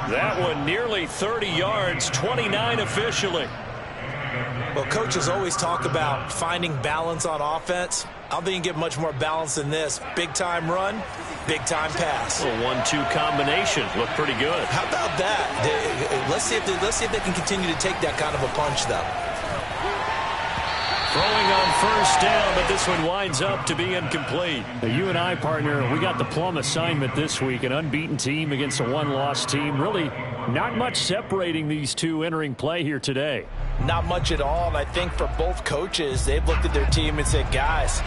That one nearly 30 yards, 29 officially. Well, coaches always talk about finding balance on offense. I don't think you get much more balance than this. Big-time run, big-time pass. A 1-2 combination. Looked pretty good. How about that? Let's see if they can continue to take that kind of a punch, though. Throwing on first down, but this one winds up to be incomplete. You and I, partner, we got the plum assignment this week. An unbeaten team against a one-loss team. Really not much separating these two entering play here today. Not much at all, and I think for both coaches, they've looked at their team and said, guys,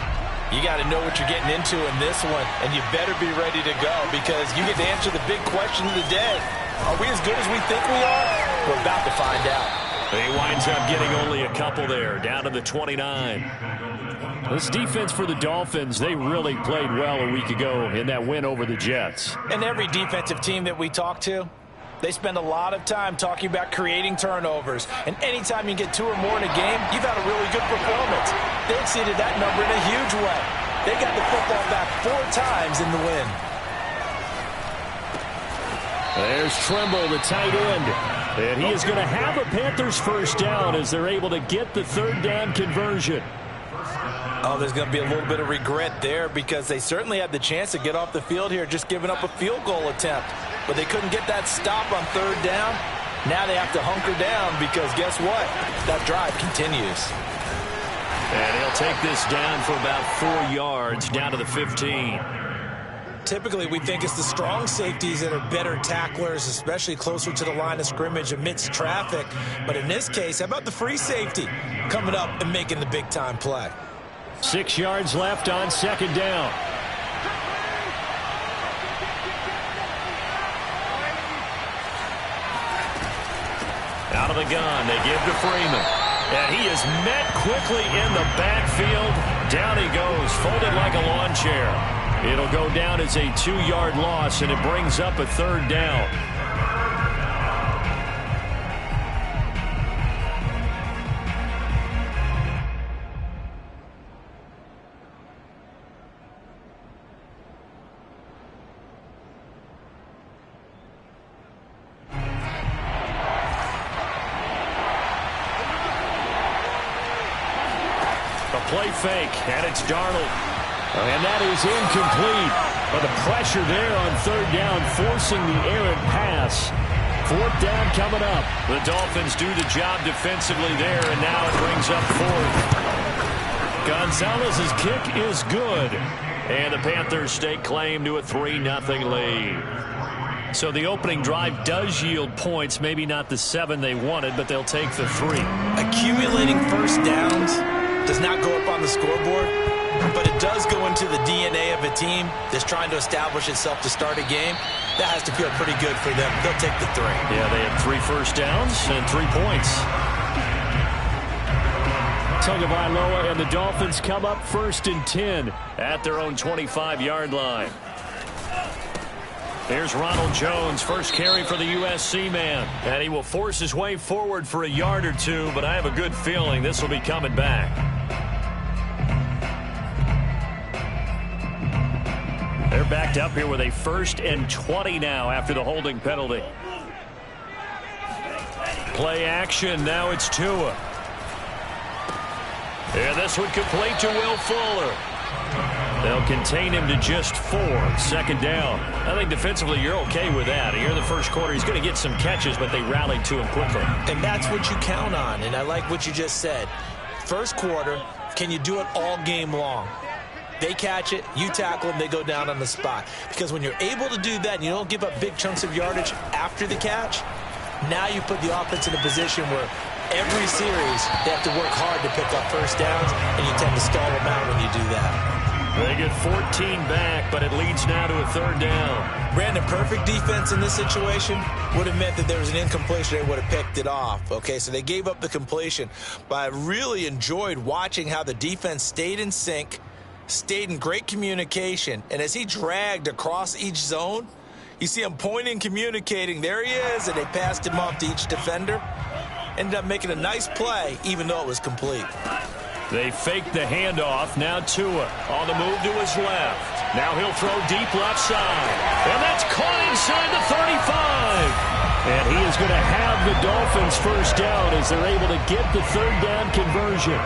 you got to know what you're getting into in this one, and you better be ready to go because you get to answer the big question of the day. Are we as good as we think we are? We're about to find out. He winds up getting only a couple there, down to the 29. This defense for the Dolphins, they really played well a week ago in that win over the Jets. And every defensive team that we talk to, they spend a lot of time talking about creating turnovers. And anytime you get 2 or more in a game, you've had a really good performance. They exceeded that number in a huge way. They got the football back 4 times in the win. There's Trimble, the tight end. And he is going to have a Panthers first down as they're able to get the third down conversion. Oh, there's going to be a little bit of regret there because they certainly had the chance to get off the field here just giving up a field goal attempt. But they couldn't get that stop on third down. Now they have to hunker down because guess what? That drive continues. And he'll take this down for about 4 yards down to the 15. Typically, we think it's the strong safeties that are better tacklers, especially closer to the line of scrimmage amidst traffic. But in this case, how about the free safety coming up and making the big-time play? 6 yards left on second down. Out of the gun, they give to Freeman. And he is met quickly in the backfield. Down he goes, folded like a lawn chair. It'll go down as a 2-yard loss, and it brings up a third down. A play fake, and it's Darnold. And that is incomplete. But the pressure there on third down, forcing the errant pass. Fourth down coming up. The Dolphins do the job defensively there, and now it brings up fourth. Gonzalez's kick is good. And the Panthers stake claim to a 3-0 lead. So the opening drive does yield points, maybe not the 7 they wanted, but they'll take the 3. Accumulating first downs does not go up on the scoreboard, but it does go into the DNA of a team that's trying to establish itself to start a game. That has to feel pretty good for them. They'll take the 3. Yeah, they had 3 first downs and 3 points. Tagovailoa and the Dolphins come up 1st and 10 at their own 25-yard line. Here's Ronald Jones, first carry for the USC man. And he will force his way forward for a yard or 2, but I have a good feeling this will be coming back. They're backed up here with a 1st and 20 now after the holding penalty. Play action, now it's Tua. And this one complete to Will Fuller. They'll contain him to just 4. 2nd down. I think defensively you're okay with that. Here in the first quarter, he's going to get some catches, but they rallied to him quickly. And that's what you count on, and I like what you just said. First quarter, can you do it all game long? They catch it, you tackle them, they go down on the spot. Because when you're able to do that and you don't give up big chunks of yardage after the catch, now you put the offense in a position where every series they have to work hard to pick up first downs, and you tend to stall them out when you do that. They get 14 back, but it leads now to a 3rd down. Brandon, perfect defense in this situation would have meant that there was an incompletion. They would have picked it off. Okay, so they gave up the completion. But I really enjoyed watching how the defense stayed in sync, stayed in great communication, and as he dragged across each zone, you see him pointing, communicating. There he is, and they passed him off to each defender. Ended up making a nice play, even though it was complete. They fake the handoff. Now Tua on the move to his left. Now he'll throw deep left side. And that's caught inside the 35. And he is going to have the Dolphins first down as they're able to get the third down conversion.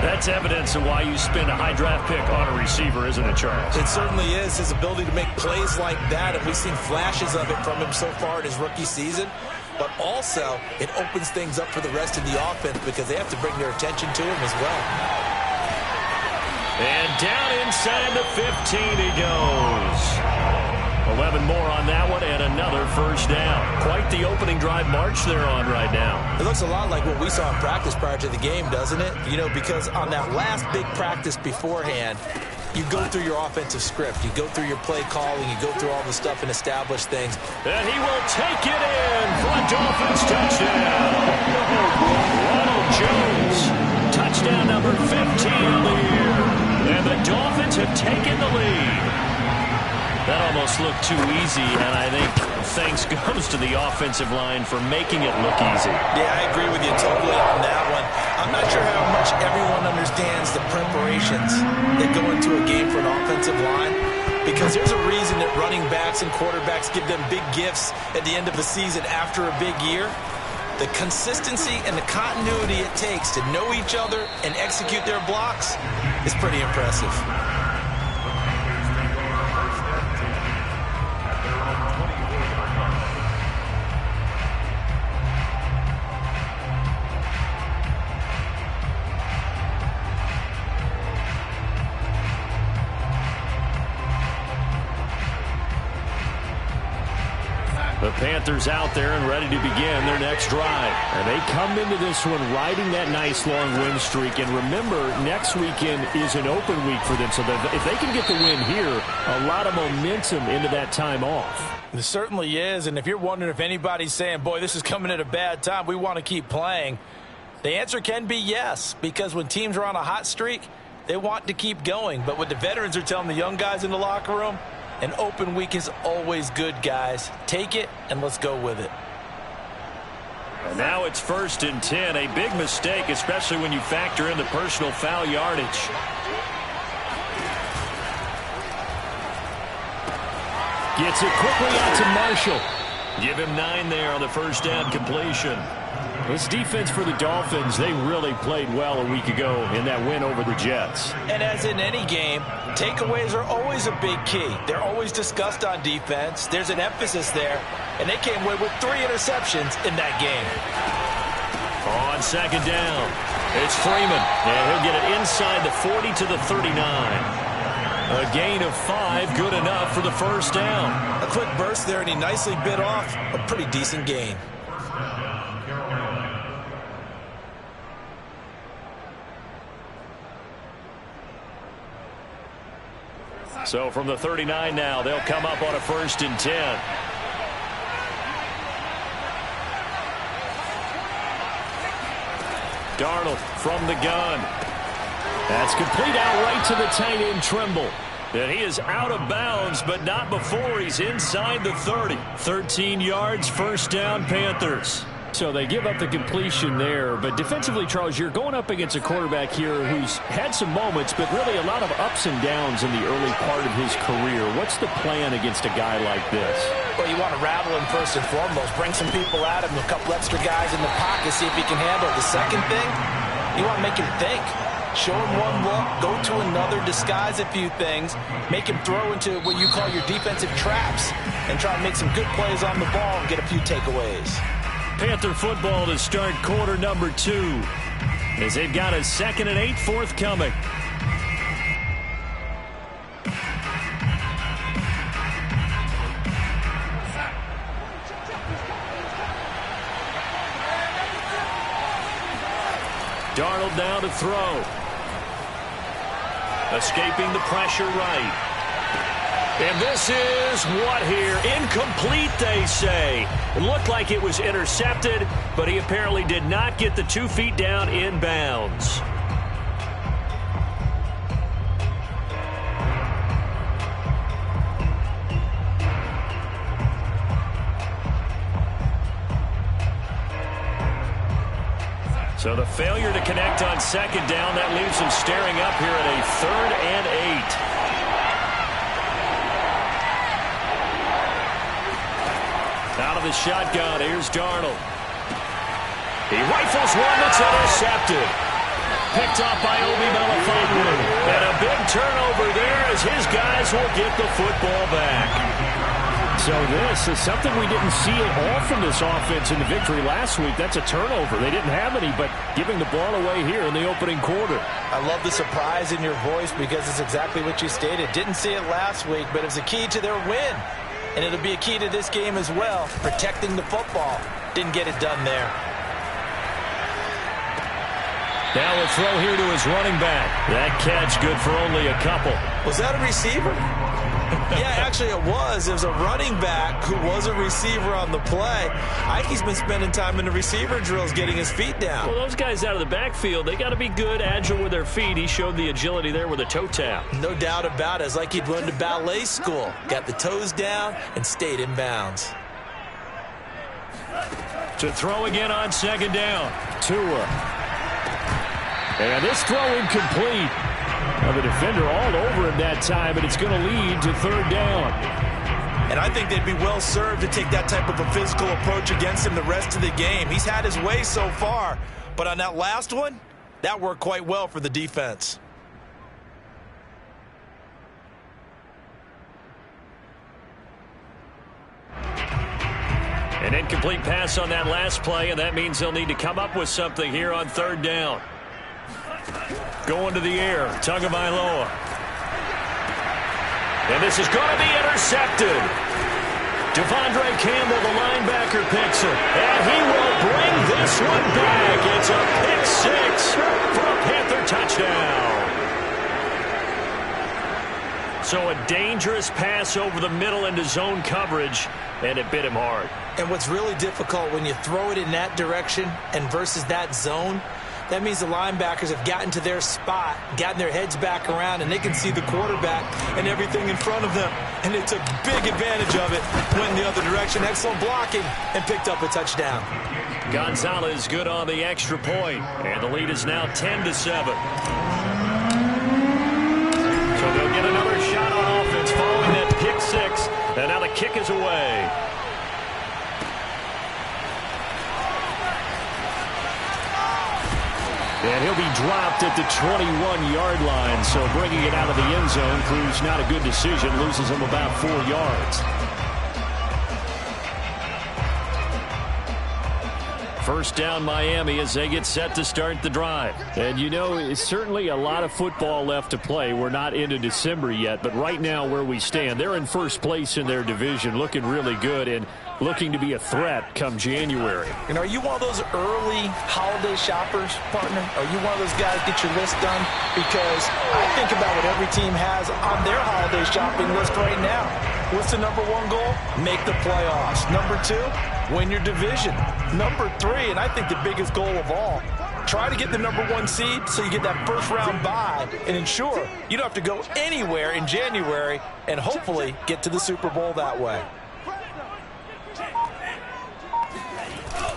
That's evidence of why you spend a high draft pick on a receiver, isn't it, Charles? It certainly is. His ability to make plays like that, and we've seen flashes of it from him so far in his rookie season. But also, it opens things up for the rest of the offense because they have to bring their attention to him as well. And down inside the 15 he goes. 11 more on that one and another first down. Quite the opening drive march they're on right now. It looks a lot like what we saw in practice prior to the game, doesn't it? You know, because on that last big practice beforehand, you go through your offensive script. You go through your play calling. You go through all the stuff and establish things. And he will take it in for a Dolphins touchdown. Ronald Jones, touchdown number 15 of the year. And the Dolphins have taken the lead. That almost looked too easy, and I think thanks goes to the offensive line for making it look easy. Yeah, I agree with you totally on that one. I'm not sure how much everyone understands the preparations that go into a game for an offensive line, because there's a reason that running backs and quarterbacks give them big gifts at the end of the season after a big year. The consistency and the continuity it takes to know each other and execute their blocks is pretty impressive. The Panthers out there and ready to begin their next drive. And they come into this one riding that nice long win streak. And remember, next weekend is an open week for them. So that if they can get the win here, a lot of momentum into that time off. It certainly is. And if you're wondering if anybody's saying, boy, this is coming at a bad time, we want to keep playing, the answer can be yes. Because when teams are on a hot streak, they want to keep going. But what the veterans are telling the young guys in the locker room, an open week is always good, guys. Take it, and let's go with it. And now it's 1st and 10. A big mistake, especially when you factor in the personal foul yardage. Gets it quickly out to Marshall. Give him 9 there on the first down completion. This defense for the Dolphins, they really played well a week ago in that win over the Jets. And as in any game, takeaways are always a big key. They're always discussed on defense. There's an emphasis there, and they came away with 3 interceptions in that game. On second down, it's Freeman, and he'll get it inside the 40 to the 39. A gain of 5, good enough for the first down. A quick burst there, and he nicely bit off a pretty decent gain. So from the 39 now, they'll come up on a 1st and 10. Darnold from the gun. That's complete out right to the tight end, Trimble. And he is out of bounds, but not before he's inside the 30. 13 yards, first down, Panthers. So they give up the completion there. But defensively, Charles, you're going up against a quarterback here who's had some moments, but really a lot of ups and downs in the early part of his career. What's the plan against a guy like this? Well, you want to rattle him first and foremost. Bring some people at him, a couple extra guys in the pocket, see if he can handle it. The second thing, you want to make him think. Show him one look, go to another, disguise a few things, make him throw into what you call your defensive traps, and try to make some good plays on the ball and get a few takeaways. Panther football to start quarter number 2 as they've got a 2nd and 8 forthcoming. Darnold now to throw. Escaping the pressure right. And this is what here? Incomplete, they say. It looked like it was intercepted, but he apparently did not get the 2 feet down in bounds. So the failure to connect on second down, that leaves him staring up here at a 3rd and 8. Out of of the shotgun. Here's Darnold. He rifles one that's intercepted. Picked off by Obi Melifonwu. And a big turnover there as his guys will get the football back. So this is something we didn't see at all from this offense in the victory last week. That's a turnover. They didn't have any, but giving the ball away here in the opening quarter. I love the surprise in your voice because it's exactly what you stated. Didn't see it last week, but it was a key to their win. And it'll be a key to this game as well, protecting the football. Didn't get it done there. Now a throw here to his running back. That catch good for only a couple. Was that a receiver? Yeah, actually it was. It was a running back who was a receiver on the play. Ike's been spending time in the receiver drills getting his feet down. Well, those guys out of the backfield, they got to be good, agile with their feet. He showed the agility there with a toe tap. No doubt about it. It's like he'd run to ballet school. Got the toes down and stayed in bounds. To throw again on second down. Tua. And this throw incomplete. Now the defender all over him that time, but it's going to lead to third down. And I think they'd be well served to take that type of a physical approach against him the rest of the game. He's had his way so far, but on that last one, that worked quite well for the defense. An incomplete pass on that last play, and that means they'll need to come up with something here on third down. Going to the air, Tagovailoa. And this is going to be intercepted. Devondre Campbell, the linebacker, picks it. And he will bring this one back. It's a pick six for a Panther touchdown. So a dangerous pass over the middle into zone coverage, and it bit him hard. And what's really difficult when you throw it in that direction and versus that zone, that means the linebackers have gotten to their spot, gotten their heads back around, and they can see the quarterback and everything in front of them. And they took big advantage of it, went in the other direction, excellent blocking, and picked up a touchdown. Gonzalez good on the extra point, and the lead is now 10-7. So they'll get another shot on offense following that pick six, and now the kick is away. And he'll be dropped at the 21-yard line, so bringing it out of the end zone proves not a good decision, loses him about 4 yards. First down Miami as they get set to start the drive. And you know, it's certainly a lot of football left to play. We're not into December yet, but right now where we stand, they're in first place in their division, looking really good and looking to be a threat come January. You know, are you one of those early holiday shoppers, partner? Are you one of those guys get your list done? Because I think about what every team has on their holiday shopping list right now. What's the number one goal? Make the playoffs. Number two, win your division. Number three, and I think the biggest goal of all, try to get the number one seed so you get that first round bye and ensure you don't have to go anywhere in January and hopefully get to the Super Bowl that way.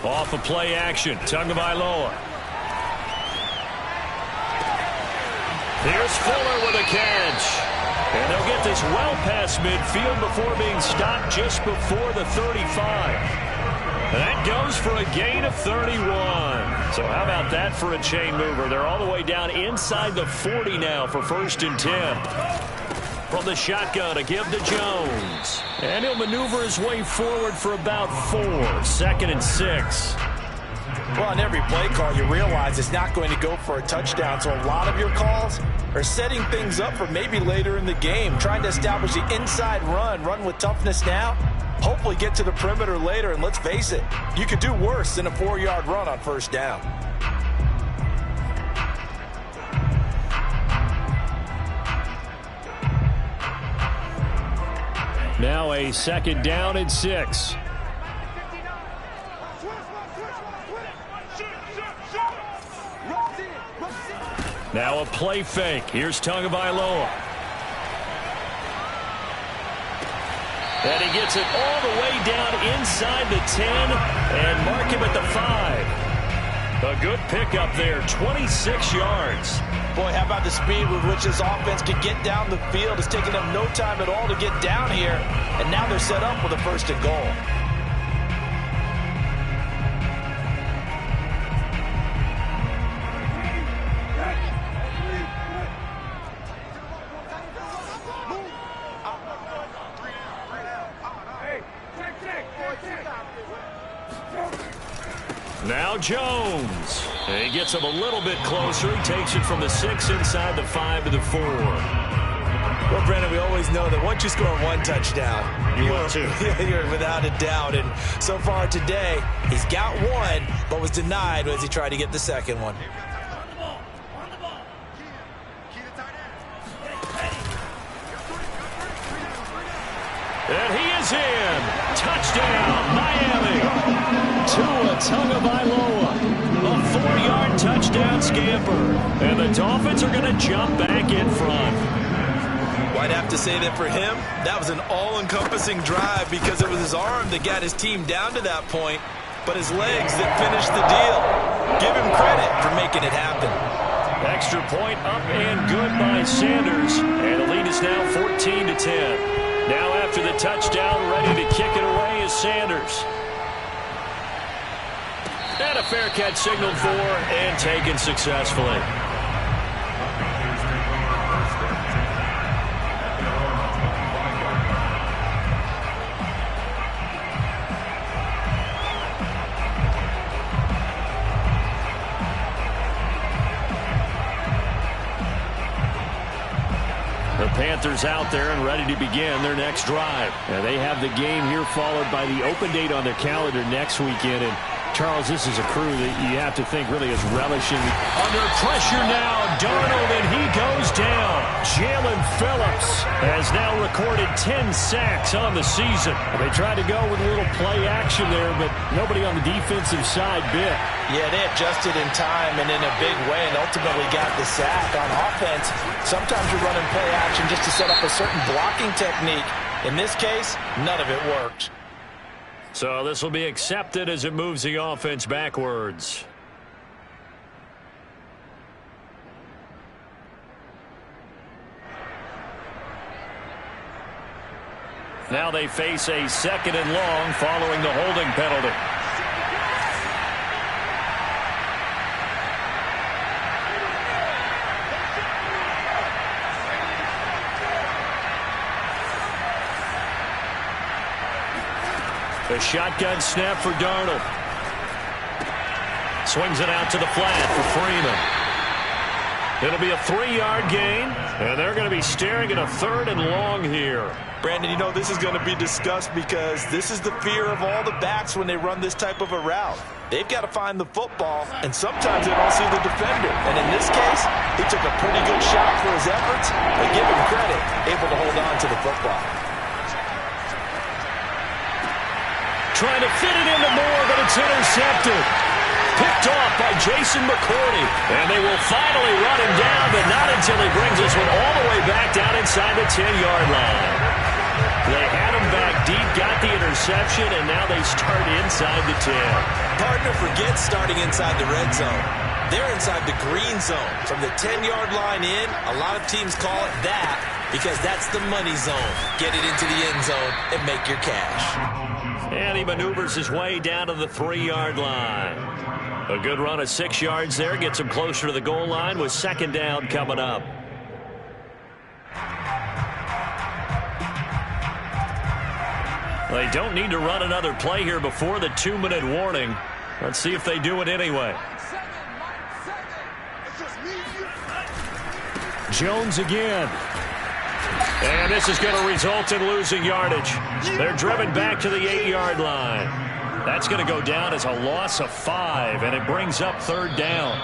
Off of play action, Tagovailoa. Here's Fuller with a catch. And they'll get this well past midfield before being stopped just before the 35. And that goes for a gain of 31. So how about that for a chain mover? They're all the way down inside the 40 now for 1st and 10. From the shotgun, a give to Jones. And he'll maneuver his way forward for about 4. 2nd and 6. Well, on every play call, you realize it's not going to go for a touchdown. So a lot of your calls are setting things up for maybe later in the game, trying to establish the inside run with toughness now, hopefully get to the perimeter later. And let's face it, you could do worse than a 4-yard run on first down. Now a 2nd down and 6. Now a play fake. Here's Tagovailoa. And he gets it all the way down inside the 10 and mark him at the 5. A good pickup there, 26 yards. Boy, how about the speed with which this offense could get down the field? It's taken them no time at all to get down here, and now they're set up with a 1st and goal. Now Jones. And he gets him a little bit closer. He takes it from the 6 inside the 5 to the 4. Well, Brendan, we always know that once you score one touchdown, you're without a doubt. And so far today, he's got one, but was denied as he tried to get the second one. And he is in. Touchdown, Miami. Tua Tagovailoa. A 4-yard touchdown scamper. And the Dolphins are going to jump back in front. Well, I'd have to say that for him, that was an all-encompassing drive because it was his arm that got his team down to that point, but his legs that finished the deal. Give him credit for making it happen. Extra point up and good by Sanders. And the lead is now 14-10. Now after the touchdown, ready to kick it away is Sanders. And a fair catch signaled for and taken successfully. The Panthers out there and ready to begin their next drive. And they have the game here followed by the open date on their calendar next weekend. And Charles, this is a crew that you have to think really is relishing. Under pressure now, Darnold, and he goes down. Jalen Phillips has now recorded 10 sacks on the season. They tried to go with a little play action there, but nobody on the defensive side bit. Yeah, they adjusted in time and in a big way and ultimately got the sack. On offense, sometimes you're running play action just to set up a certain blocking technique. In this case, none of it worked. So this will be accepted as it moves the offense backwards. Now they face a 2nd and long following the holding penalty. A shotgun snap for Darnold. Swings it out to the flat for Freeman. It'll be a 3-yard gain, and they're going to be staring at a 3rd and long here. Brandon, you know this is going to be discussed because this is the fear of all the backs when they run this type of a route. They've got to find the football, and sometimes they don't see the defender. And in this case, he took a pretty good shot for his efforts, but give him credit, able to hold on to the football. Trying to fit it into Moore, but it's intercepted. Picked off by Jason McCourty. And they will finally run him down, but not until he brings this one all the way back down inside the 10-yard line. They had him back deep, got the interception, and now they start inside the 10. Partner forgets starting inside the red zone. They're inside the green zone. From the 10-yard line in, a lot of teams call it that because that's the money zone. Get it into the end zone and make your cash. And he maneuvers his way down to the 3-yard line. A good run of 6 yards there. Gets him closer to the goal line with 2nd down coming up. They don't need to run another play here before the 2-minute warning. Let's see if they do it anyway. Jones again. And this is going to result in losing yardage. They're driven back to the 8-yard line. That's going to go down as a loss of 5, and it brings up 3rd down.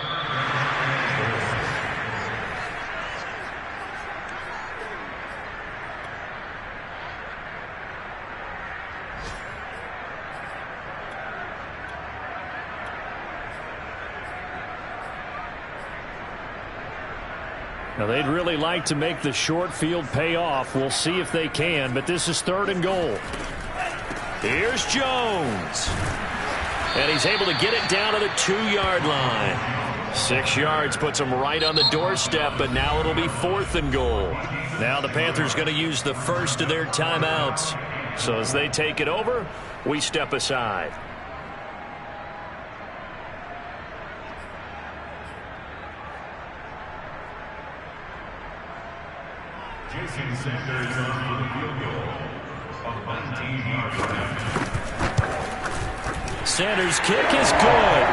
Now, they'd really like to make the short field pay off. We'll see if they can, but this is 3rd and goal. Here's Jones. And he's able to get it down to the 2-yard line. 6 yards puts him right on the doorstep, but now it'll be 4th and goal. Now the Panthers going to use the first of their timeouts. So as they take it over, we step aside. Jason Sanders on for the field goal of 19 yards. Sanders' kick is good.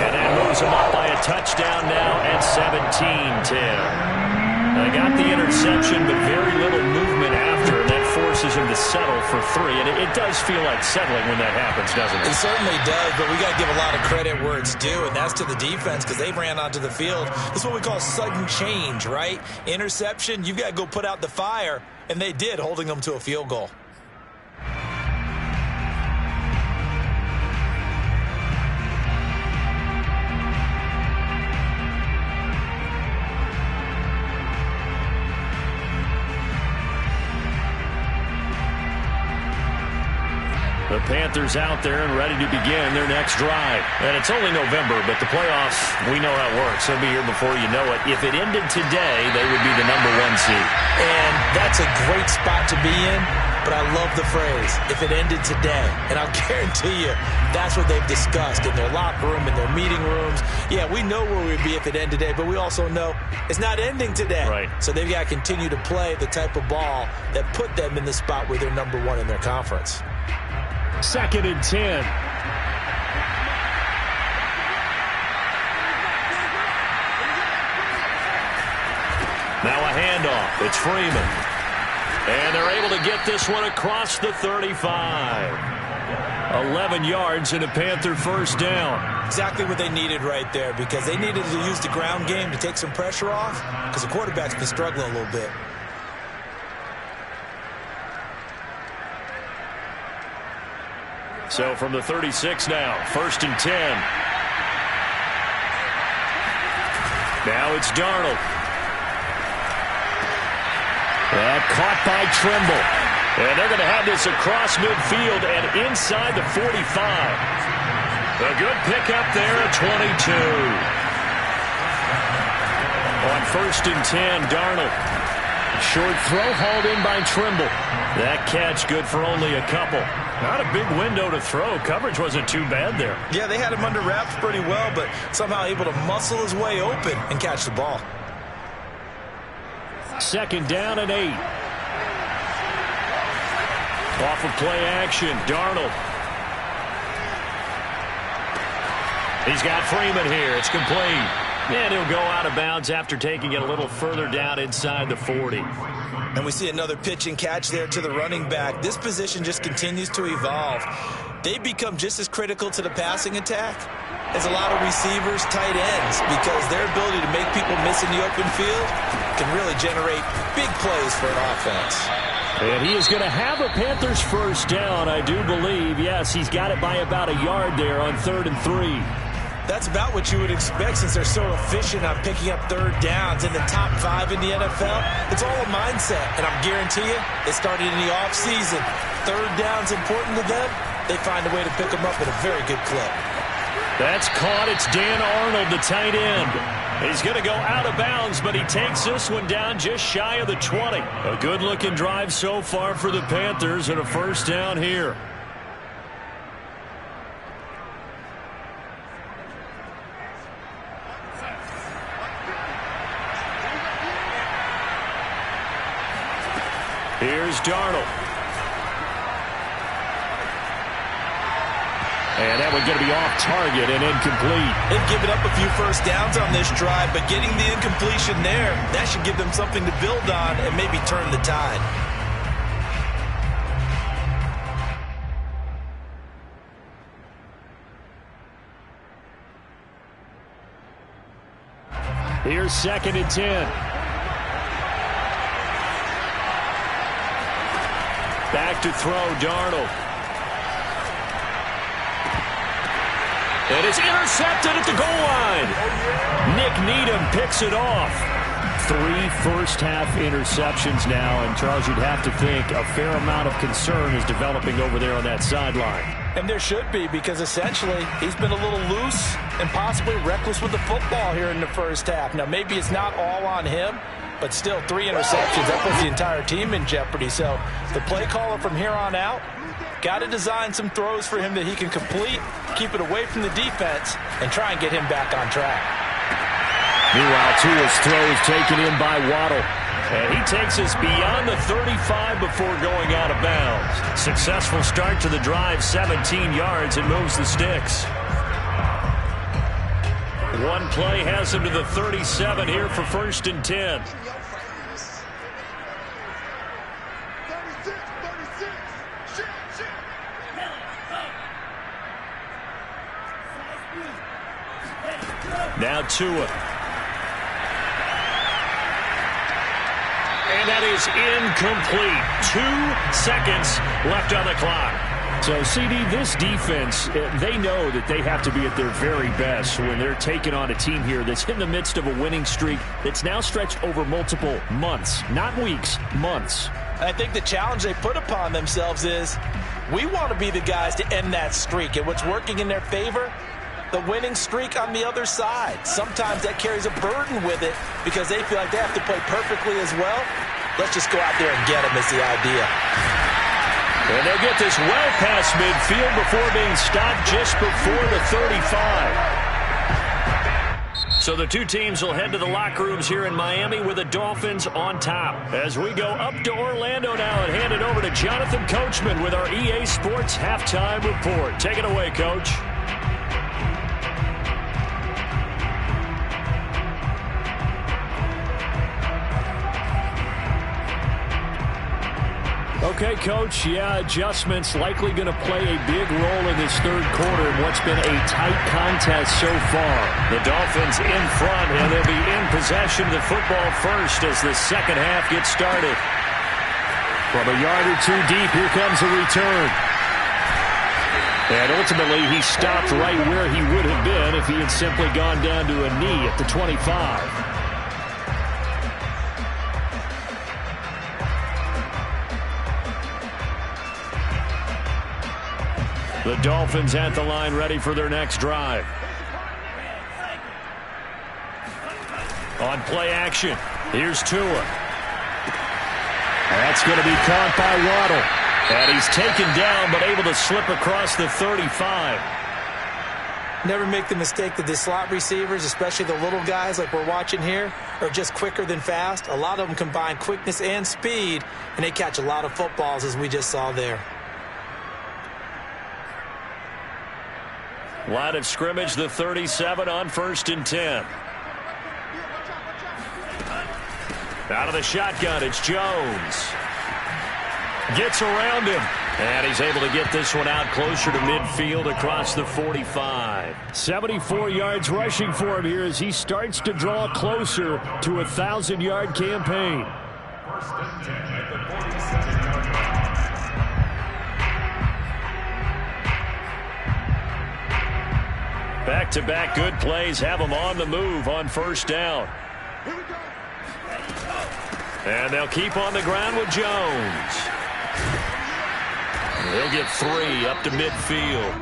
And that moves him up by a touchdown now at 17-10. They got the interception, but very little movement after, and that forces him to settle for 3. And it does feel like settling when that happens, doesn't it? It certainly does, but we got to give a lot of credit where it's due, and that's to the defense because they ran onto the field. This is what we call sudden change, right? Interception, you've got to go put out the fire, and they did, holding them to a field goal. The Panthers out there and ready to begin their next drive. And it's only November, but the playoffs, we know how it works. They'll be here before you know it. If it ended today, they would be the #1 seed. And that's a great spot to be in, but I love the phrase, if it ended today. And I'll guarantee you, that's what they've discussed in their locker room, in their meeting rooms. Yeah, we know where we'd be if it ended today, but we also know it's not ending today. Right. So they've got to continue to play the type of ball that put them in the spot where they're #1 in their conference. 2nd and 10. Now a handoff. It's Freeman. And they're able to get this one across the 35. 11 yards and a Panther first down. Exactly what they needed right there because they needed to use the ground game to take some pressure off because the quarterback's been struggling a little bit. So from the 36 now, 1st and 10. Now it's Darnold. Caught by Trimble. And they're going to have this across midfield and inside the 45. A good pickup there at 22. On 1st and 10, Darnold. Short throw hauled in by Trimble. That catch good for only a couple. Not a big window to throw. Coverage wasn't too bad there. Yeah, they had him under wraps pretty well, but somehow able to muscle his way open and catch the ball. 2nd down and 8. Off of play action, Darnold. He's got Freeman here. It's complete. And he'll go out of bounds after taking it a little further down inside the 40. And we see another pitch and catch there to the running back. This position just continues to evolve. They become just as critical to the passing attack as a lot of receivers, tight ends, because their ability to make people miss in the open field can really generate big plays for an offense. And he is going to have a Panthers first down, I do believe. Yes, he's got it by about a yard there on 3rd and 3. That's about what you would expect since they're so efficient on picking up 3rd downs in the top 5 in the NFL. It's all a mindset, and I guarantee you, it started in the offseason. 3rd down's important to them. They find a way to pick them up at a very good clip. That's caught. It's Dan Arnold, the tight end. He's going to go out of bounds, but he takes this one down just shy of the 20. A good-looking drive so far for the Panthers and a first down here. Here's Darnold. And that one going to be off target and incomplete. They've given up a few first downs on this drive, but getting the incompletion there, that should give them something to build on and maybe turn the tide. Here's 2nd and 10. Back to throw, Darnold. It is intercepted at the goal line. Nick Needham picks it off. 3 first-half interceptions now, and Charles, you'd have to think a fair amount of concern is developing over there on that sideline. And there should be, because essentially he's been a little loose and possibly reckless with the football here in the first half. Now, maybe it's not all on him, but still 3 interceptions. That puts the entire team in jeopardy. So the play caller from here on out got to design some throws for him that he can complete, keep it away from the defense, and try and get him back on track. Meanwhile, Tua's throws taken in by Waddle. And he takes us beyond the 35 before going out of bounds. Successful start to the drive, 17 yards, and moves the sticks. One play has him to the 37 here for 1st and 10. Now Tua. And that is incomplete. 2 seconds left on the clock. So, CD, this defense, they know that they have to be at their very best when they're taking on a team here that's in the midst of a winning streak that's now stretched over multiple months, not weeks, months. I think the challenge they put upon themselves is we want to be the guys to end that streak. And what's working in their favor? The winning streak on the other side. Sometimes that carries a burden with it because they feel like they have to play perfectly as well. Let's just go out there and get them is the idea. And they'll get this well past midfield before being stopped just before the 35. So the two teams will head to the locker rooms here in Miami with the Dolphins on top. As we go up to Orlando now and hand it over to Jonathan Coachman with our EA Sports Halftime Report. Take it away, Coach. Okay, Coach, adjustments likely going to play a big role in this third quarter in what's been a tight contest so far. The Dolphins in front, and they'll be in possession of the football first as the second half gets started. From a yard or two deep, here comes a return. And ultimately, he stopped right where he would have been if he had simply gone down to a knee at the 25. The Dolphins at the line ready for their next drive. On play action, here's Tua. That's going to be caught by Waddle. And he's taken down but able to slip across the 35. Never make the mistake that the slot receivers, especially the little guys like we're watching here, are just quicker than fast. A lot of them combine quickness and speed, and they catch a lot of footballs as we just saw there. Line of scrimmage, the 37 on 1st and 10. Out of the shotgun, it's Jones. Gets around him. And he's able to get this one out closer to midfield across the 45. 74 yards rushing for him here as he starts to draw closer to a 1,000-yard campaign. 1st and 10 at the 47-yard line. Back-to-back good plays have them on the move on 1st down. And they'll keep on the ground with Jones. They'll get 3 up to midfield.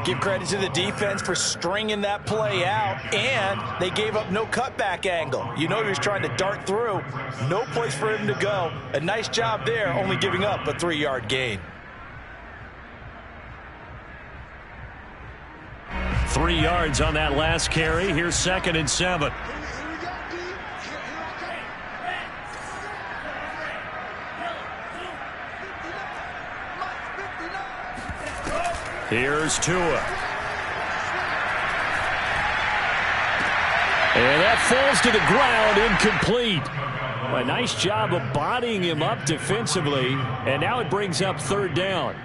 Give credit to the defense for stringing that play out, and they gave up no cutback angle. You know he was trying to dart through. No place for him to go. A nice job there, only giving up a 3-yard gain. 3 yards on that last carry. Here's 2nd and 7. Here's Tua. And that falls to the ground, incomplete. A nice job of bodying him up defensively, and now it brings up 3rd down.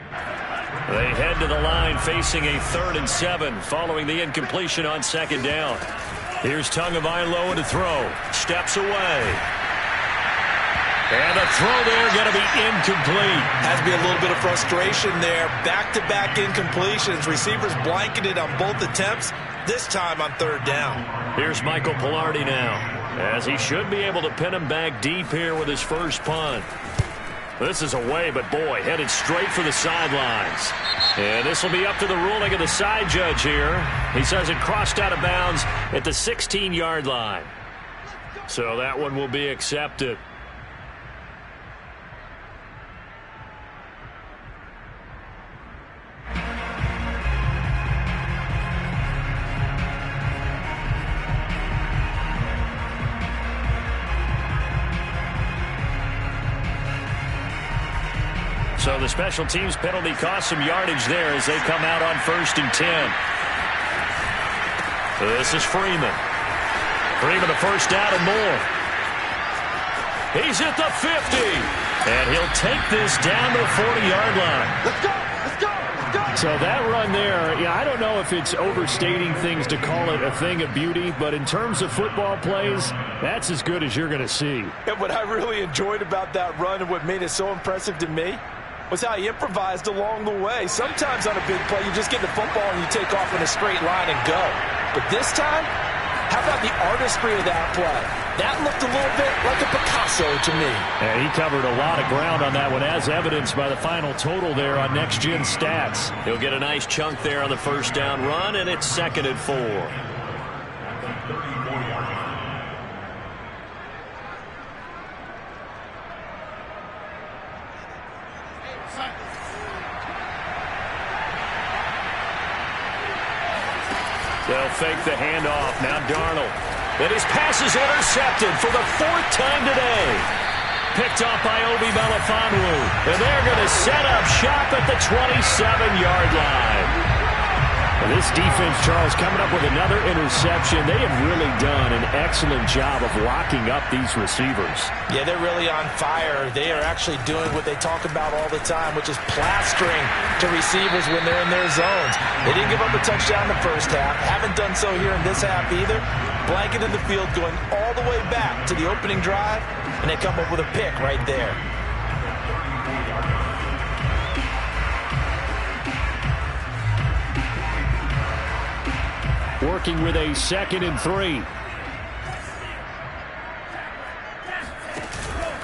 They head to the line facing a 3rd and 7 following the incompletion on 2nd down. Here's Tagovailoa to throw. Steps away. And the throw there going to be incomplete. Has to be a little bit of frustration there. Back-to-back incompletions. Receivers blanketed on both attempts, this time on 3rd down. Here's Michael Pilardi now, as he should be able to pin him back deep here with his first punt. This is away, but boy, headed straight for the sidelines. And this will be up to the ruling of the side judge here. He says it crossed out of bounds at the 16-yard line. So that one will be accepted. special teams penalty cost some yardage there as they come out on 1st and 10. This is Freeman. Freeman the first down and more. He's at the 50. And he'll take this down to the 40-yard line. Let's go! Let's go! So that run there, yeah, I don't know if it's overstating things to call it a thing of beauty, but in terms of football plays, that's as good as you're going to see. And what I really enjoyed about that run and what made it so impressive to me was how he improvised along the way. Sometimes on a big play, you just get the football and you take off in a straight line and go. But this time, how about the artistry of that play? That looked a little bit like a Picasso to me. And he covered a lot of ground on that one, as evidenced by the final total there on Next Gen Stats. He'll get a nice chunk there on the first down run, and it's 2nd and 4. They'll fake the handoff. Now Darnold. And his pass is intercepted for the 4th time today. Picked off by Obi Melifonwu. And they're going to set up shop at the 27-yard line. Well, this defense, Charles, coming up with another interception. They have really done an excellent job of locking up these receivers. Yeah, they're really on fire. They are actually doing what they talk about all the time, which is plastering to receivers when they're in their zones. They didn't give up a touchdown in the first half. Haven't done so here in this half either. Blanket in the field going all the way back to the opening drive, and they come up with a pick right there. Working with a 2nd and 3.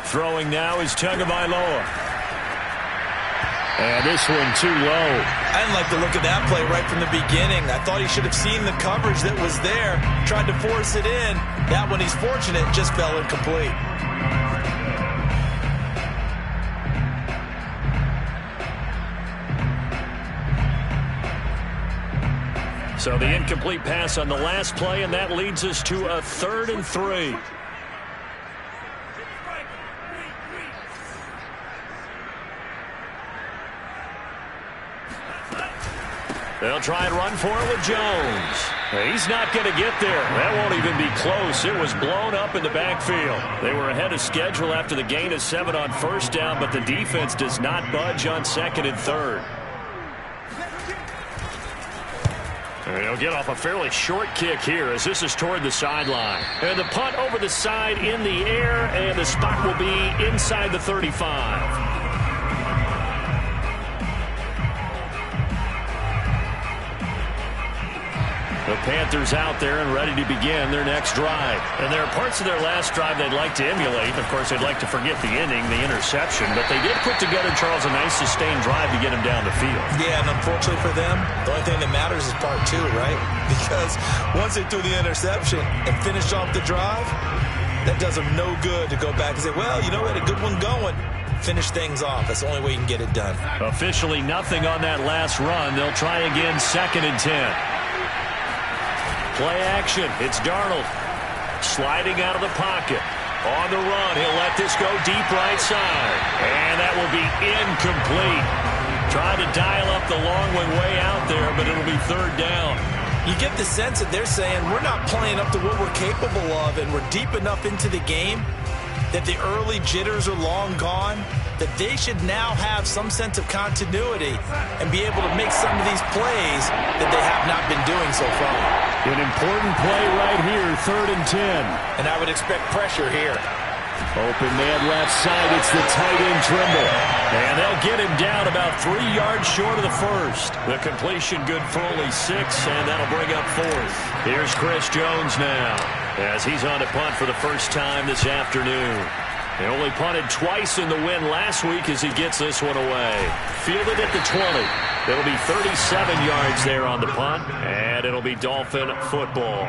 Throwing now is Tagovailoa. And this one too low. I didn't like the look of that play right from the beginning. I thought he should have seen the coverage that was there, tried to force it in. That one, he's fortunate, just fell incomplete. So the incomplete pass on the last play, and that leads us to a 3rd and 3. They'll try and run for it with Jones. He's not going to get there. That won't even be close. It was blown up in the backfield. They were ahead of schedule after the gain of 7 on 1st down, but the defense does not budge on 2nd and 3rd. And he'll get off a fairly short kick here as this is toward the sideline. And the punt over the side in the air, and the spot will be inside the 35. The Panthers out there and ready to begin their next drive. And there are parts of their last drive they'd like to emulate. Of course, they'd like to forget the ending, the interception. But they did put together, Charles, a nice sustained drive to get him down the field. Yeah, and unfortunately for them, the only thing that matters is part 2, right? Because once they threw the interception and finished off the drive, that does them no good to go back and say, well, you know, we had a good one going. Finish things off. That's the only way you can get it done. Officially nothing on that last run. They'll try again 2nd and 10. Play action. It's Darnold sliding out of the pocket. On the run, he'll let this go deep right side. And that will be incomplete. Trying to dial up the long one way out there, but it'll be 3rd down. You get the sense that they're saying we're not playing up to what we're capable of, and we're deep enough into the game that the early jitters are long gone, that they should now have some sense of continuity and be able to make some of these plays that they have not been doing so far. An important play right here, 3rd and 10. And I would expect pressure here. Open man left side, it's the tight end Trimble. And they'll get him down about 3 yards short of the first. The completion good for only 6, and that'll bring up 4th. Here's Chris Jones now, as he's on to punt for the first time this afternoon. He only punted twice in the win last week as he gets this one away. Fielded at the 20. It'll be 37 yards there on the punt, and it'll be Dolphin football.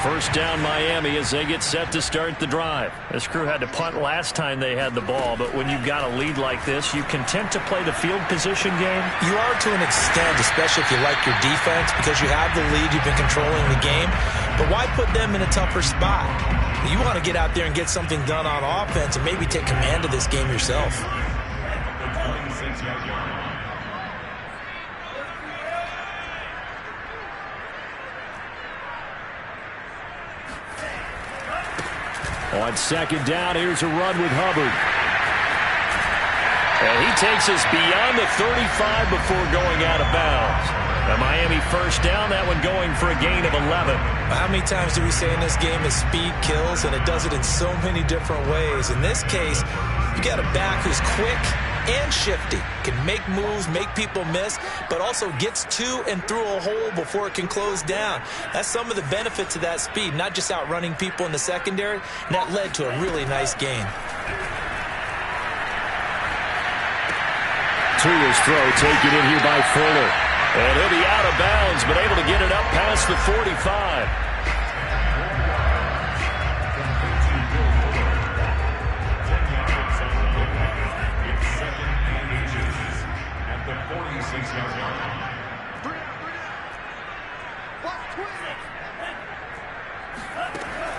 First down Miami as they get set to start the drive. This crew had to punt last time they had the ball, but when you've got a lead like this, you content to play the field position game? You are to an extent, especially if you like your defense, because you have the lead, you've been controlling the game. But why put them in a tougher spot? You want to get out there and get something done on offense and maybe take command of this game yourself. On second down, here's a run with Hubbard. And he takes us beyond the 35 before going out of bounds. A Miami first down, that one going for a gain of 11. How many times do we say in this game that speed kills, and it does it in so many different ways? In this case, you got a back who's quick and shifty, can make moves, make people miss, but also gets to and through a hole before it can close down. That's some of the benefits of that speed, not just outrunning people in the secondary, and that led to a really nice gain. Tua's throw taken in here by Fuller. And he'll be out of bounds, but able to get it up past the 45.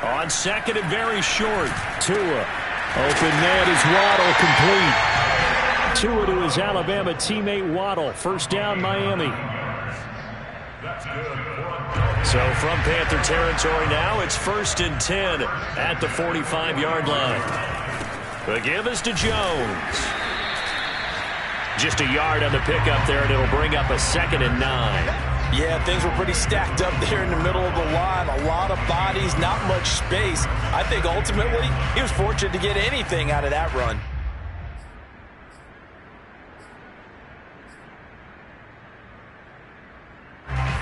On second and very short. Tua. Open man is Waddle, complete. Tua to his Alabama teammate Waddle. First down, Miami. So from Panther territory now, it's 1st and 10 at the 45-yard line. The give is to Jones. Just a yard on the pickup there, and it'll bring up a 2nd and 9. Yeah, things were pretty stacked up there in the middle of the line. A lot of bodies, not much space. I think ultimately he was fortunate to get anything out of that run.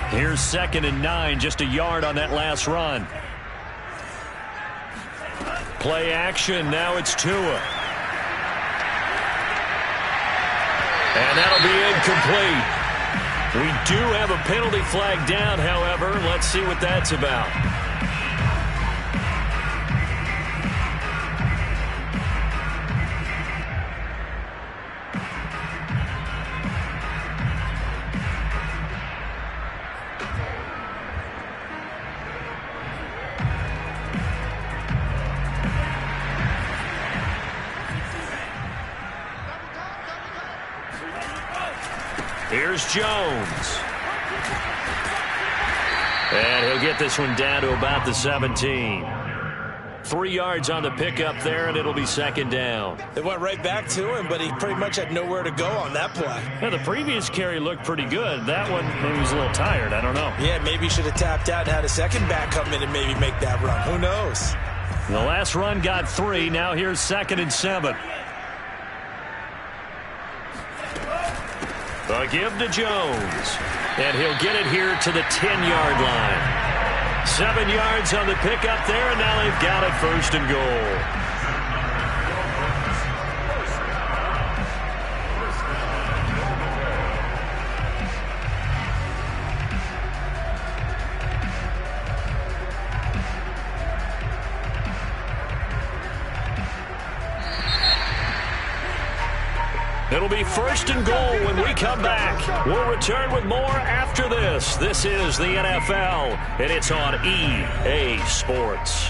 Here's 2nd and 9, just a yard on that last run. Play action, now it's Tua. And that'll be incomplete. We do have a penalty flag down, however. Let's see what that's about. Here's Jones. And he'll get this one down to about the 17. 3 yards on the pickup there, and it'll be 2nd down. They went right back to him, but he pretty much had nowhere to go on that play. Yeah, the previous carry looked pretty good. That one, maybe he was a little tired. I don't know. Yeah, maybe he should have tapped out and had a second back come in and maybe make that run. Who knows? The last run got 3. Now here's 2nd and 7. The give to Jones. And he'll get it here to the 10-yard line. 7 yards on the pickup there, and now they've got it 1st and goal. It'll be 1st and goal when we come back. We'll return with more after this. This is the NFL, and it's on EA Sports.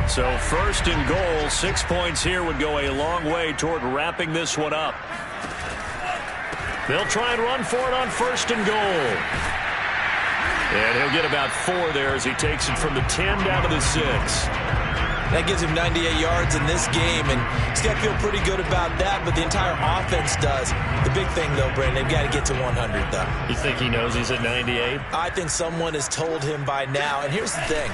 So 1st and goal, 6 points here would go a long way toward wrapping this one up. They'll try and run for it on 1st and goal. And he'll get about 4 there as he takes it from the 10 down to the 6. That gives him 98 yards in this game, and he's got to feel pretty good about that, but the entire offense does. The big thing, though, Brandon, they've got to get to 100, though. You think he knows he's at 98? I think someone has told him by now, and here's the thing.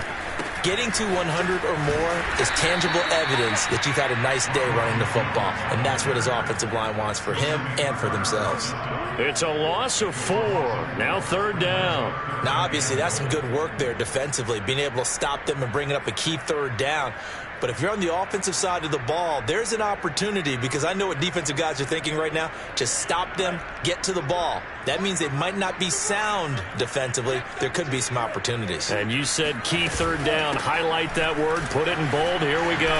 Getting to 100 or more is tangible evidence that you've had a nice day running the football, and that's what his offensive line wants for him and for themselves. It's a loss of 4. Now 3rd down. Now, obviously, that's some good work there defensively, being able to stop them and bringing up a key 3rd down. But if you're on the offensive side of the ball, there's an opportunity, because I know what defensive guys are thinking right now. Just stop them, get to the ball. That means they might not be sound defensively. There could be some opportunities. And you said key third down. Highlight that word. Put it in bold. Here we go.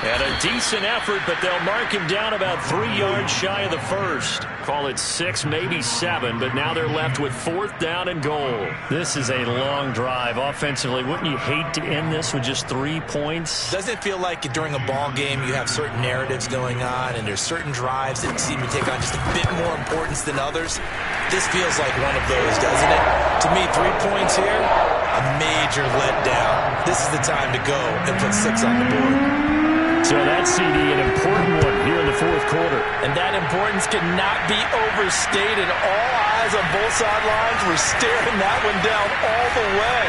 And a decent effort, but they'll mark him down about 3 yards shy of the first. Call it 6, maybe 7, but now they're left with 4th down and goal. This is a long drive. Offensively, wouldn't you hate to end this with just 3 points? Doesn't it feel like during a ball game you have certain narratives going on, and there's certain drives that seem to take on just a bit more importance than others? This feels like one of those, doesn't it? To me, 3 points here, a major letdown. This is the time to go and put 6 on the board. So that CD, an important one here in the 4th quarter. And that importance cannot be overstated. All eyes on both sidelines were staring that one down all the way.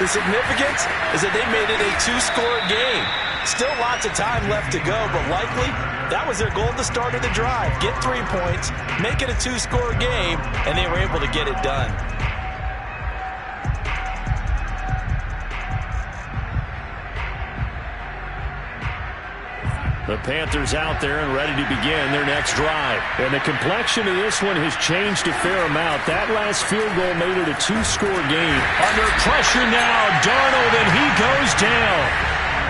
The significance is that they made it a 2-score game. Still lots of time left to go, but likely that was their goal at the start of the drive. Get 3 points, make it a 2-score game, and they were able to get it done. The Panthers out there and ready to begin their next drive. And the complexion of this one has changed a fair amount. That last field goal made it a 2-score game. Under pressure now, Darnold, and he goes down.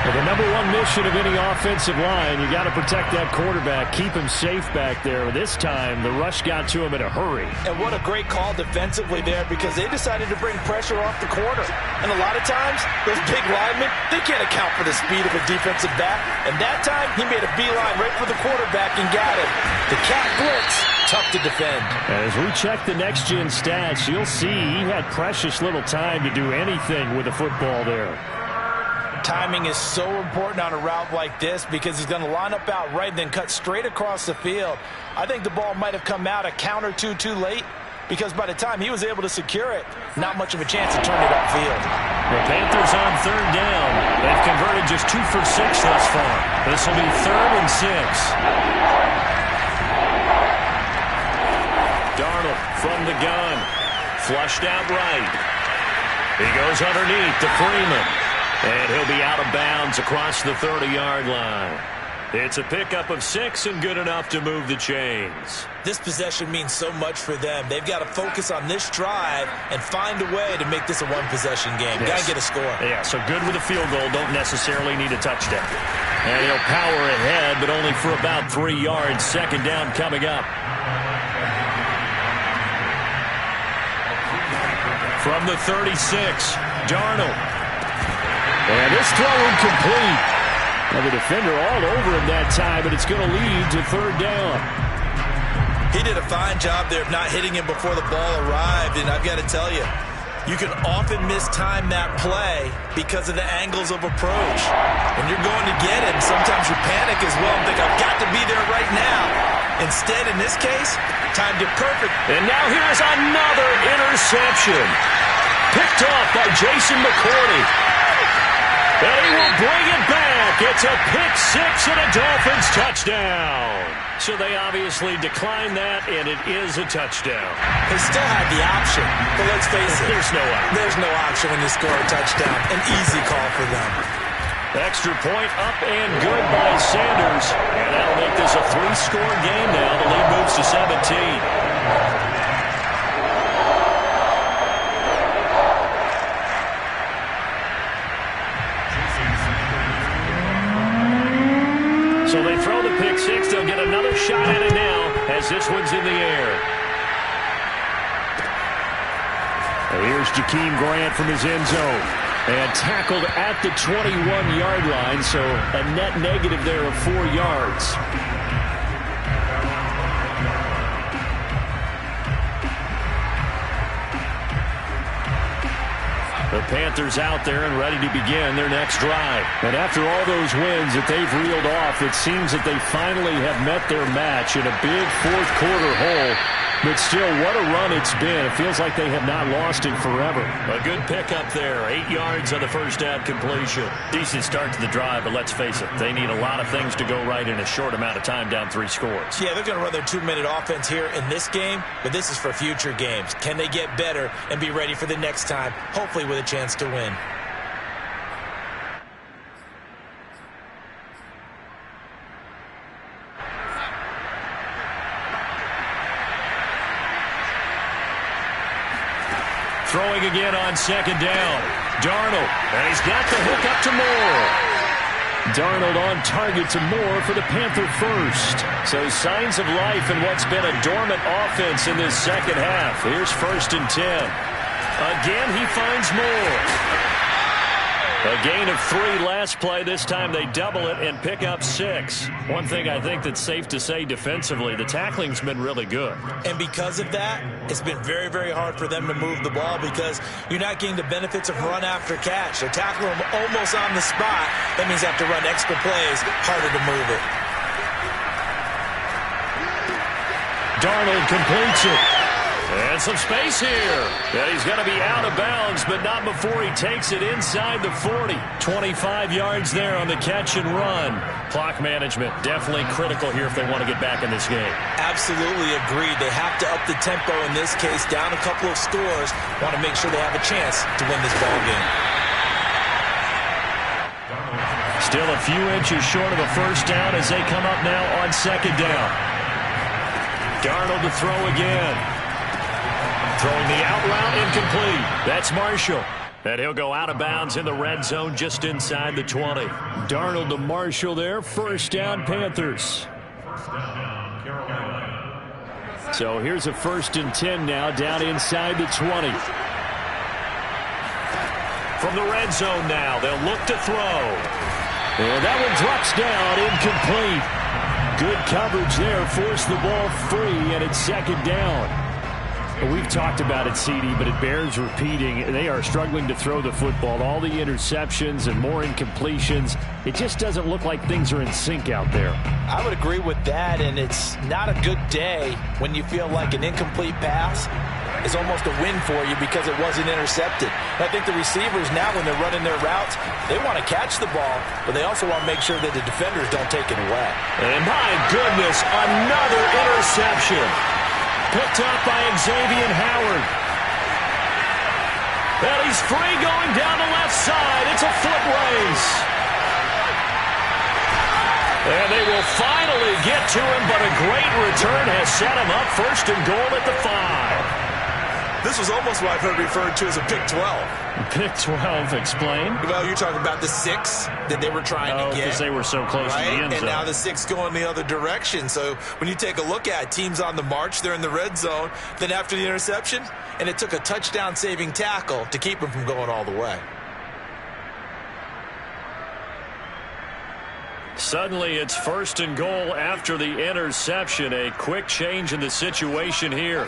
Well, the number one mission of any offensive line, you got to protect that quarterback, keep him safe back there. This time, the rush got to him in a hurry. And what a great call defensively there, because they decided to bring pressure off the corner. And a lot of times, those big linemen, they can't account for the speed of a defensive back. And that time, he made a beeline right for the quarterback and got him. The cat blitz, tough to defend. As we check the next-gen stats, you'll see he had precious little time to do anything with the football there. Timing is so important on a route like this, because he's going to line up out right and then cut straight across the field. I think the ball might have come out a count or two too late, because by the time he was able to secure it, not much of a chance to turn it upfield. The Panthers on 3rd down. They've converted just 2 for 6 thus far. This will be 3rd and 6. Darnold from the gun. Flushed out right. He goes underneath to Freeman. And he'll be out of bounds across the 30-yard line. It's a pickup of 6 and good enough to move the chains. This possession means so much for them. They've got to focus on this drive and find a way to make this a one-possession game. Yes. Got to get a score. Yeah, so good with a field goal. Don't necessarily need a touchdown. And he'll power ahead, but only for about 3 yards. 2nd down coming up. From the 36, Darnold. And this throw incomplete. Now the defender all over him that time, but it's going to lead to 3rd down. He did a fine job there of not hitting him before the ball arrived, and I've got to tell you, you can often mistime that play because of the angles of approach. When you're going to get him, sometimes you panic as well and think, I've got to be there right now. Instead, in this case, timed it perfect. And now here's another interception. Picked off by Jason McCourty. And he will bring it back. It's a pick-6 and a Dolphins touchdown. So they obviously declined that, and it is a touchdown. They still had the option, but let's face it. There's no option. There's no option when you score a touchdown. An easy call for them. Extra point up and good by Sanders. And that'll make this a 3-score game now. The lead moves to 17. So they throw the pick-6. They'll get another shot at it now as this one's in the air. And here's Jakeem Grant from his end zone. And tackled at the 21-yard line, so a net negative there of 4 yards. The Panthers out there and ready to begin their next drive. And after all those wins that they've reeled off, it seems that they finally have met their match in a big 4th quarter hole. But still, what a run it's been. It feels like they have not lost in forever. A good pickup there. 8 yards on the first down completion. Decent start to the drive, but let's face it, they need a lot of things to go right in a short amount of time down 3 scores. Yeah, they're going to run their 2-minute offense here in this game, but this is for future games. Can they get better and be ready for the next time, hopefully with a chance to win? Throwing again on second down. Darnold, and he's got the hook up to Moore. Darnold on target to Moore for the Panther first. So signs of life in what's been a dormant offense in this second half. Here's 1st and 10. Again, he finds Moore. A gain of 3 last play. This time they double it and pick up 6. One thing I think that's safe to say defensively, the tackling's been really good. And because of that, it's been very, very hard for them to move the ball because you're not getting the benefits of run after catch. They're tackling them almost on the spot. That means they have to run extra plays, harder to move it. Darnold completes it. And some space here. And he's going to be out of bounds, but not before he takes it inside the 40. 25 yards there on the catch and run. Clock management definitely critical here if they want to get back in this game. Absolutely agreed. They have to up the tempo in this case, down a couple of scores. Want to make sure they have a chance to win this ball game. Still a few inches short of a first down as they come up now on second down. Darnold to throw again. Throwing the out route incomplete. That's Marshall. And he'll go out of bounds in the red zone just inside the 20. Darnold to Marshall there. First down, Panthers. So here's a 1st and 10 now down inside the 20. From the red zone now, they'll look to throw. And that one drops down, incomplete. Good coverage there, forced the ball free, and it's second down. We've talked about it, CD, but it bears repeating. They are struggling to throw the football. All the interceptions and more incompletions. It just doesn't look like things are in sync out there. I would agree with that, and it's not a good day when you feel like an incomplete pass is almost a win for you because it wasn't intercepted. And I think the receivers now, when they're running their routes, they want to catch the ball, but they also want to make sure that the defenders don't take it away. And my goodness, another interception. Picked up by Xavier Howard. And he's free going down the left side. It's a foot race. And they will finally get to him, but a great return has set him up 1st and goal at the 5. This was almost what I've heard referred to as a pick 12. Pick 12, explain. Well, you're talking about the 6 that they were trying to get. Because they were so close to the end zone. And now the 6 going the other direction. So when you take a look at teams on the march, they're in the red zone. Then after the interception, and it took a touchdown-saving tackle to keep them from going all the way. Suddenly it's 1st and goal after the interception. A quick change in the situation here.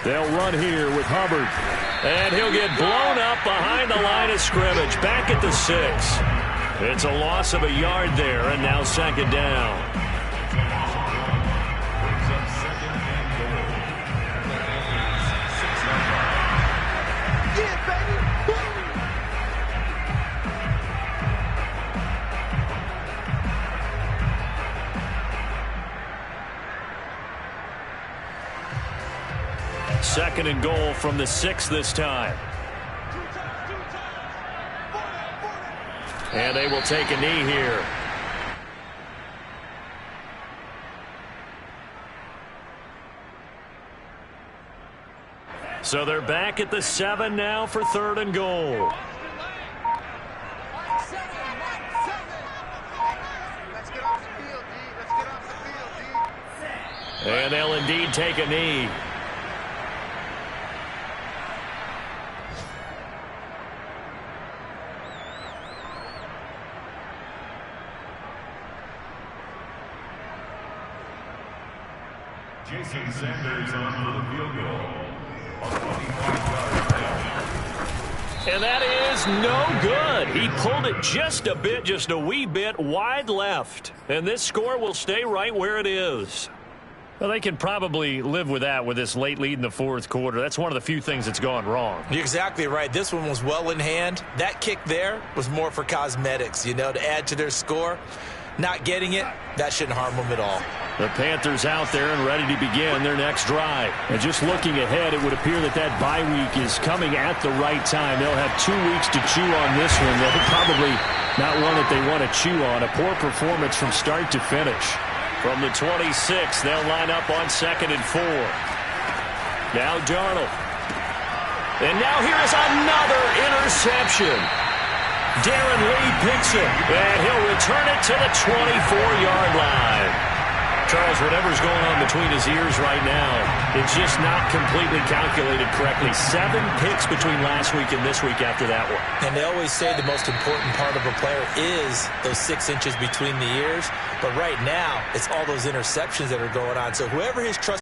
They'll run here with Hubbard. And he'll get blown up behind the line of scrimmage. Back at the 6. It's a loss of a yard there, and now second down. Second and goal from the 6 this time. And they will take a knee here. So they're back at the 7 now for 3rd and goal. And they'll indeed take a knee. Jason Sanders on for the field goal. On 25 yards. And that is no good. He pulled it just a wee bit wide left. And this score will stay right where it is. Well, they can probably live with that with this late lead in the 4th quarter. That's one of the few things that's gone wrong. You're exactly right. This one was well in hand. That kick there was more for cosmetics, you know, to add to their score. Not getting it, that shouldn't harm them at all. The Panthers out there and ready to begin their next drive. And just looking ahead, it would appear that bye week is coming at the right time. They'll have 2 weeks to chew on this one. They'll probably not one that they want to chew on. A poor performance from start to finish. From the 26, they'll line up on 2nd and 4. Now Darnold. And now here is another interception. Darren Lee picks it, and he'll return it to the 24-yard line. Charles, whatever's going on between his ears right now, it's just not completely calculated correctly. 7 picks between last week and this week after that one. And they always say the most important part of a player is those 6 inches between the ears. But right now, it's all those interceptions that are going on. So whoever his trusted